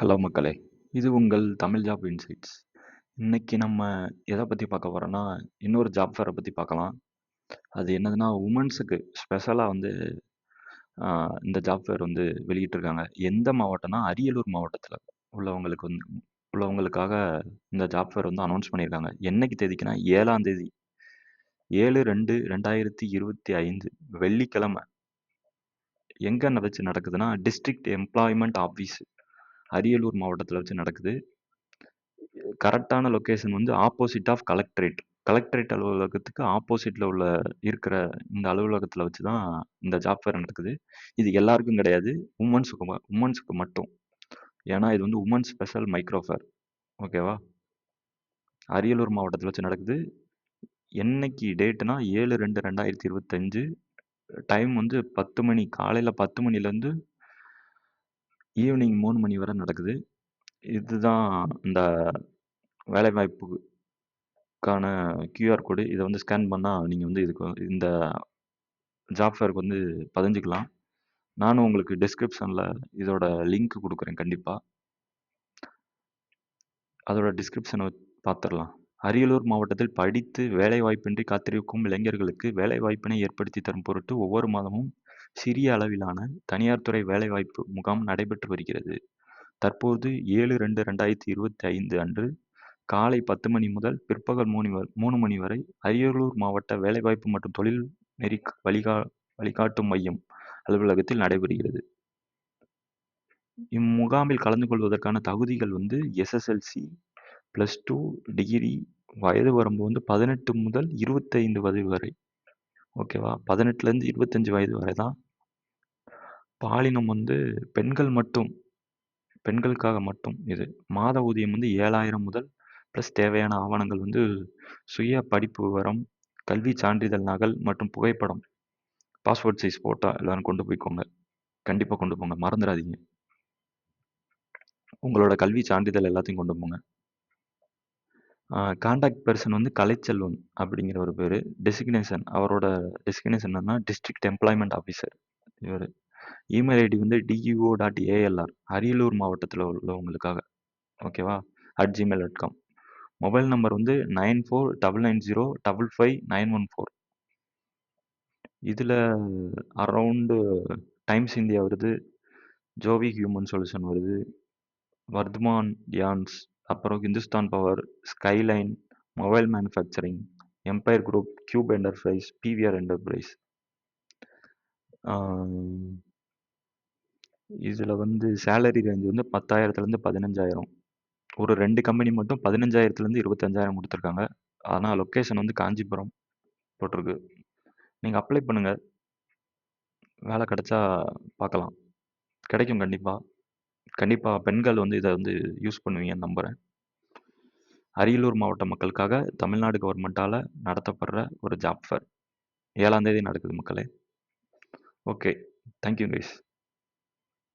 Hello மக்களே! இது உங்கள் தமிழ் ஜாப் இன்சைட்ஸ். இன்னைக்கு நம்ம எத பத்தி பார்க்க போறோம்னா, இன்னொரு ஜாப் ஃபேர பத்தி பார்க்கலாம். அது என்னதுன்னா, உமன்ஸுக்கு ஸ்பெஷலா வந்து அ இந்த ஜாப் ஃபேர் வந்து வெளியிட்டிருக்காங்க. எந்த மாவட்டம்னா, அரியலூர் மாவட்டத்தில உள்ளவங்களுக்கு வந்து உள்ளவங்களுக்காக இந்த ஜாப் ஃபேர் வந்து அனௌன்ஸ் பண்ணியிருக்காங்க. என்னைக்கு தேதிக்குன்னா, 7ஆம் தேதி 7/2/2025 வெள்ளிக்கிழமை. எங்க வச்சு நடக்குதுன்னா, டிஸ்ட்ரிக்ட் எம்ப்ளாய்மென்ட் ஆஃபீஸ் அரியலூர் மாவட்டத்தில வச்சு நடக்குது. கரெக்டான லொகேஷன் வந்து ஆப்போசிட் ஆஃப் கலெக்டரேட். கலெக்டரேட் அலுவலகத்துக்கு ஆப்போசிட்ல இருக்கிற இந்த அலுவலகத்துல வச்சு தான் இந்த ஜாப் ஃபேர் நடக்குது. இது எல்லாருக்கும் கிடையாது. உமன்ஸுக்கு மட்டும். ஏன்னா இது வந்து உமன் ஸ்பெஷல் மைக்ரோ ஃபேர். ஓகேவா? அரியலூர் மாவட்டத்துல வச்சு நடக்குது. என்னைக்கு டேட்னா 7/2/2025. டைம் வந்து 10 மணி. காலையில 10 மணிலேருந்து ஈவினிங் 3 மணி வரை நடக்குது. இதுதான் இந்த வேலைவாய்ப்புக்கான கியூஆர் கோடு. இத வந்து ஸ்கேன் பண்ணா நீங்க வந்து இந்த ஜாப் ஃபேர்க்கு வந்து பதிஞ்சுக்கலாம். நானும் உங்களுக்கு டிஸ்கிரிப்ஷன்ல இதோட லிங்க் குடுக்குறேன் கண்டிப்பா. அதோட டிஸ்கிரிப்ஷன பாத்துரலாம். அரியலூர் மாவட்டத்தில் படித்து வேலைவாய்ப்பின்றி காத்திருக்கும் இளைஞர்களுக்கு வேலைவாய்ப்பினை ஏற்படுத்தி தரும் பொருட்டு ஒவ்வொரு மாதமும் சிறிய அளவிலான தனியார் துறை வேலைவாய்ப்பு முகாம் நடைபெற்று வருகிறது. தற்போது 7/2/2025 அன்று காலை 10 மணி முதல் பிற்பகல் 3 மணி வரை அரியலூர் மாவட்ட வேலைவாய்ப்பு மற்றும் தொழில் நெறி வழிகாட்டும் மையம் அலுவலகத்தில் நடைபெறுகிறது. இம்முகாமில் கலந்து கொள்வதற்கான தகுதிகள் வந்து எஸ்எஸ்எல்சி, +2 டிகிரி, வயது வரம்பு வந்து 18 முதல் 25 வயது வரை. ஓகேவா? 18லேருந்து 25 வயது வரை தான். பாலினம் வந்து பெண்கள் மட்டும். பெண்களுக்காக மட்டும் இது. மாத ஊதியம் வந்து 7,000 முதல் ப்ளஸ் தேவையான ஆவணங்கள் வந்து சுய படிப்பு விவரம், கல்வி சான்றிதழ் நகல் மற்றும் புகைப்படம். பாஸ்போர்ட் சைஸ் ஃபோட்டோ எல்லாரும் கொண்டு போய்க்கோங்க. கண்டிப்பா கொண்டு போங்க. மறந்துறாதீங்க. உங்களோட கல்வி சான்றிதழ் எல்லாத்தையும் கொண்டு போங்க. கான்டாக்ட் பெர்சன் வந்து கலைச்செல்வன் அப்படிங்கிற ஒரு பேரு. அவரோட டெசிக்னேஷன் என்னன்னா டிஸ்ட்ரிக்ட் எம்ப்ளாய்மென்ட் ஆஃபீசர் இவரு. இமெயில் ஐடி வந்து deo.alr அரியலூர் மாவட்டத்தில் உள்ளவங்களுக்காக. ஓகேவா? @gmail.com. மொபைல் நம்பர் வந்து 9499055914. இதுல அரவுண்டு டைம்ஸ் இந்தியா வருது, ஜோவி ஹியூமன் சொல்யூஷன் வருது, வர்த்மான் யான்ஸ், அப்புறம் Hindustan power, skyline, mobile manufacturing, Empire group, cube enterprise, PVR enterprise. இதில் வந்து சேலரி ரேஞ்ச் வந்து 10,000லேருந்து 15,000. ஒரு 2 கம்பெனி மட்டும் 15,000லேருந்து 25,000 கொடுத்துருக்காங்க. ஆனால் லொக்கேஷன் வந்து காஞ்சிபுரம் போட்டிருக்கு. நீங்கள் அப்ளை பண்ணுங்கள். வேலை கிடைச்சா பார்க்கலாம். கிடைக்கும் கண்டிப்பாக. கண்டிப்பாக பெண்கள் வந்து இதை வந்து யூஸ் பண்ணுவீங்கன்னு நம்புகிறேன். அரியலூர் மாவட்ட மக்களுக்காக தமிழ்நாடு கவர்மெண்ட்டால் நடத்தப்படுற ஒரு ஜாப் ஃபேர். 7ஆம் தேதி நடக்குது மக்களே. ஓகே. Thank you guys.